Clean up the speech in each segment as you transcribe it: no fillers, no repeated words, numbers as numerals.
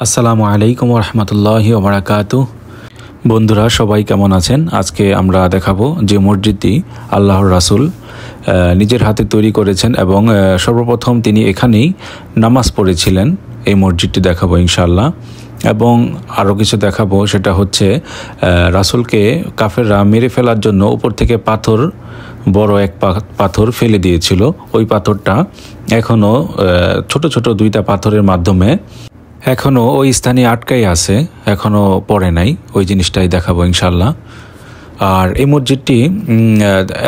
আসসালামু আলাইকুম ওয়া রাহমাতুল্লাহি ওয়া বারাকাতুহু। বন্ধুরা সবাই কেমন আছেন? আজকে আমরা দেখাবো যে মসজিদটি আল্লাহর রাসূল নিজের হাতে তৈরি করেছেন এবং সর্বপ্রথম তিনি এখানেই নামাজ পড়েছিলেন। এই মসজিদটি দেখাবো ইনশাআল্লাহ। এবং আরও কিছু দেখাবো, সেটা হচ্ছে রাসূলকে কাফেররা মেরে ফেলার জন্য উপর থেকে বড় এক পাথর ফেলে দিয়েছিল। ওই পাথরটা এখনও ছোট ছোট দুইটা পাথরের মাধ্যমে এখনও ওই স্থানে আটকাই আছে, এখনও পড়ে নাই। ওই জিনিসটাই দেখাবো ইনশাল্লাহ। আর এই মসজিদটি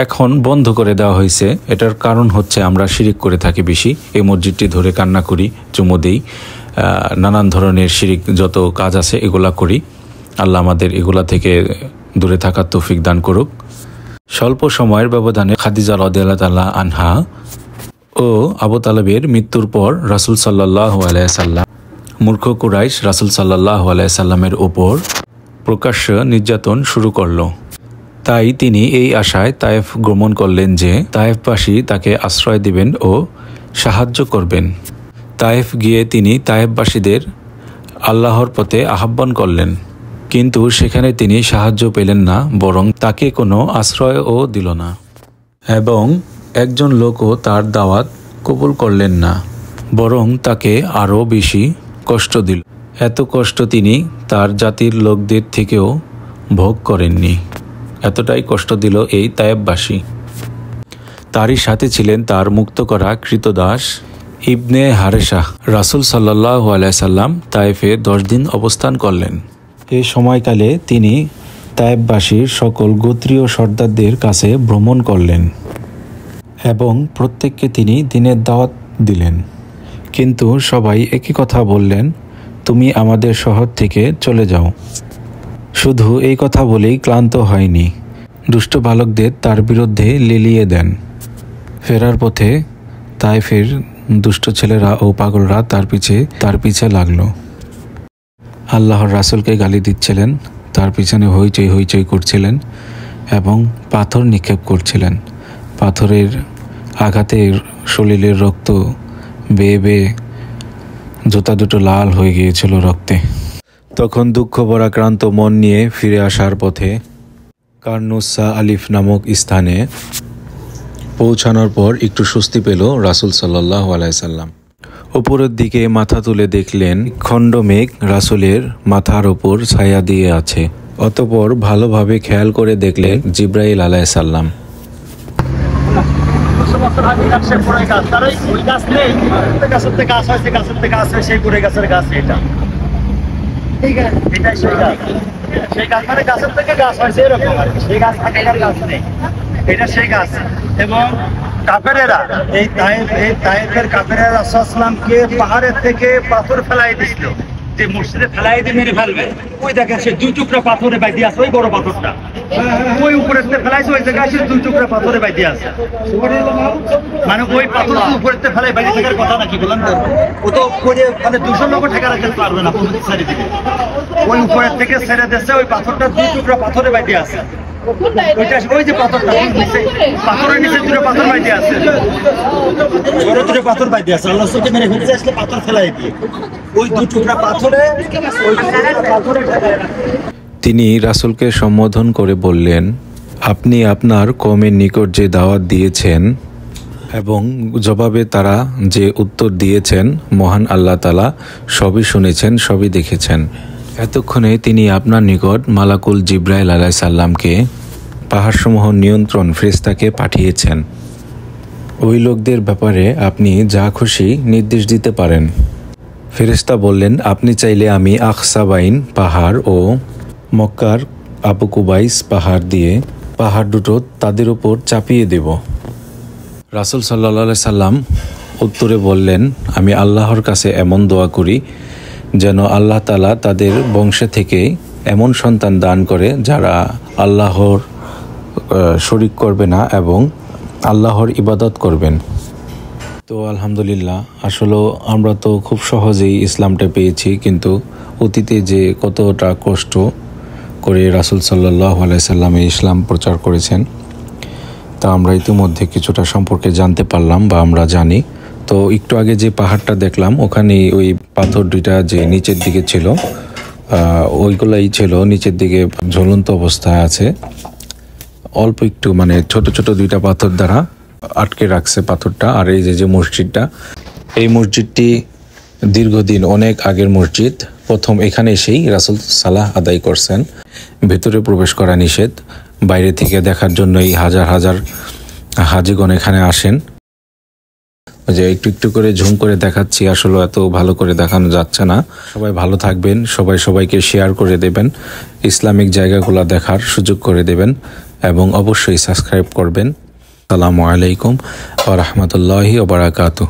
এখন বন্ধ করে দেওয়া হয়েছে। এটার কারণ হচ্ছে আমরা শিরিক করে থাকি বেশি। এই মসজিদটি ধরে কান্না করি, চুমু দিই, নানান ধরনের শিরিক যত কাজ আছে এগুলা করি। আল্লাহ আমাদের এগুলা থেকে দূরে থাকার তৌফিক দান করুক। স্বল্প সময়ের ব্যবধানে খাদিজা রাদিয়াল্লাহু তাআলা আনহা ও আবু তালেবের মৃত্যুর পর রাসূল সাল্লাল্লাহু আলাইহি সাল্লাম মূর্খ কুরাইশ রাসূল সাল্লাল্লাহু আলাইহি সাল্লামের ওপর প্রকাশ্য নির্যাতন শুরু করল। তাই তিনি এই আশায় তায়েফ গমন করলেন যে তায়েফবাসী তাকে আশ্রয় দিবেন ও সাহায্য করবেন। তায়েফ গিয়ে তিনি তায়েফবাসীদের আল্লাহর পথে আহ্বান করলেন, কিন্তু সেখানে তিনি সাহায্য পেলেন না, বরং তাকে কোনো আশ্রয়ও দিল না এবং একজন লোকও তার দাওয়াত কবুল করলেন না, বরং তাকে আরও বেশি কষ্ট দিল। এত কষ্ট তিনি তার জাতির লোকদের থেকেও ভোগ করেননি। এতটাই কষ্ট দিল এই তায়েফবাসী। তারই সাথে ছিলেন তার মুক্ত করা কৃতদাস ইবনে হারেসা। রাসূল সাল্লাল্লাহু আলাইহি সাল্লাম তায়েফে 10 দিন অবস্থান করলেন। এই সময়কালে তিনি তায়েফবাসীর সকল গোত্রীয় সর্দারদের কাছে ভ্রমণ করলেন এবং প্রত্যেককে তিনি দ্বীনের দাওয়াত দিলেন। কিন্তু সবাই একই কথা বললেন, তুমি আমাদের শহর থেকে চলে যাও। শুধু এই কথা বলেই ক্লান্ত হয়নি, দুষ্ট বালকদের তার বিরুদ্ধে লেলিয়ে দেন। ফেরার পথে তায়েফের দুষ্ট ছেলেরা ও পাগলরা তার পিছে লাগলো। আল্লাহর রাসূলকে গালি দিচ্ছিলেন, তার পিছনে হইচই করছিলেন এবং পাথর নিক্ষেপ করছিলেন। পাথরের আঘাতে শরীরের রক্ত বেয়ে জুতা দুটো লাল হয়ে গিয়েছিল রক্তে। তখন দুঃখ ভরাক্রান্ত মন নিয়ে ফিরে আসার পথে কারনুসা আলিফ নামক স্থানে পৌঁছানোর পর একটু স্বস্তি পেল রাসূল সাল্লাল্লাহু আলাইহি সাল্লাম। উপরের দিকে মাথা তুলে দেখলেন খণ্ড মেঘ রাসূলের মাথার ওপর ছায়া দিয়ে আছে। অতঃপর ভালোভাবে খেয়াল করে দেখলেন জিবরাইল আলাইহিস সালাম। এটা সেই গাছ এবং কাফেরেরা এই তায়েফের কাফেরেরা রাসূল সাল্লাল্লাহু পাহাড়ের থেকে পাথর ফেলাই দিছিল, যে মসজিদে ফেলাই দিয়ে মেরে ফেলবে। ওই দেখেন সে 2 টুকরা পাথরে বাইদি আছে, ওই বড় পাথরটা ওই উপরের থেকে ফেলাইছে, ওই জায়গায় সে 2 টুকরা পাথরে বাইদি আছে। মানে ওই পাথর উপরের থেকে ফেলাই বাইদি থাকার কথা নাকি বলেন তো? ও তো মানে 200 লোক ঠেকা রাখতে পারবে না চারিদিকে। ওই উপরের থেকে ছেড়ে দিচ্ছে, ওই পাথরটা 2 টুকরা পাথরে বাইদি আছে। ওই যে পাথরটা পাথরের নিচে 2 পাথর বাইদি আছে, বড় 2 পাথর বাইদি আছে। আল্লাহ রাসূলকে মেরে ফেলতে আসলে পাথর ফেলাই দিয়ে ওই 2 টুকরা পাথরে তিনি রাসূলকে সম্বোধন করে বললেন, আপনি আপনার কওমের নিকট যে দাওয়াত দিয়েছেন এবং জবাবে তারা যে উত্তর দিয়েছেন, মহান আল্লাহ তাআলা সবই শুনেছেন, সবই দেখেছেন। এতক্ষণে তিনি আপনার নিকট মালাকুল জিবরাইল আলাইহিস সালামকে পাহাড়সমূহ নিয়ন্ত্রণ ফেরেশতাকে পাঠিয়েছেন। ওই লোকদের ব্যাপারে আপনি যা খুশি নির্দেশ দিতে পারেন। ফেরেশতা বললেন, আপনি চাইলে আমি আখসাবাইন পাহাড় ও মক্কার আবু কুবাইস পাহাড় দিয়ে পাহাড় দুটো তাদের উপর চাপিয়ে দেব। রাসূল সাল্লাল্লাহু আলাইহি সাল্লাম উত্তরে বললেন, আমি আল্লাহর কাছে এমন দোয়া করি যেন আল্লাহ তাআলা তাদের বংশে থেকে এমন সন্তান দান করে যারা আল্লাহর শরীক করবে না এবং আল্লাহর ইবাদত করবেন। তো আলহামদুলিল্লাহ, আসলে আমরা তো খুব সহজেই ইসলামটা পেয়েছি, কিন্তু অতীতে যে কতটা কষ্ট করে রাসূল সাল্লাল্লাহু আলাইহি সাল্লাম ইসলাম প্রচার করেছেন তা আমরা ইতিমধ্যে কিছুটা সম্পর্কে জানতে পারলাম বা আমরা জানি। তো একটু আগে যে পাহাড়টা দেখলাম ওখানে ওই পাথর দুইটা যে নিচের দিকে ছিল ওইগুলাই ছিল নিচের দিকে ঝুলন্ত অবস্থায় আছে। অল্প একটু মানে ছোট ছোট দুইটা পাথর দ্বারা আটকে রাখছে পাথরটা। আর এই যে মসজিদটা, এই মসজিদটি দীর্ঘদিন অনেক আগের মসজিদ। প্রথম এখানে এসেই রাসূল সালাহ আদায় করছেন। ভেতরে প্রবেশ করা নিষেধ, বাইরে থেকে দেখার জন্যই হাজার হাজার হাজিগণ এখানে আসেন। যে একটু একটু করে ঝুম করে দেখাচ্ছি, আসলে এত ভালো করে দেখানো যাচ্ছে না। সবাই ভালো থাকবেন, সবাই সবাইকে শেয়ার করে দেবেন, ইসলামিক জায়গাগুলো দেখার সুযোগ করে দেবেন এবং অবশ্যই সাবস্ক্রাইব করবেন। আসসালামু আলাইকুম ওয়া রাহমাতুল্লাহি ওয়া বারাকাতুহু।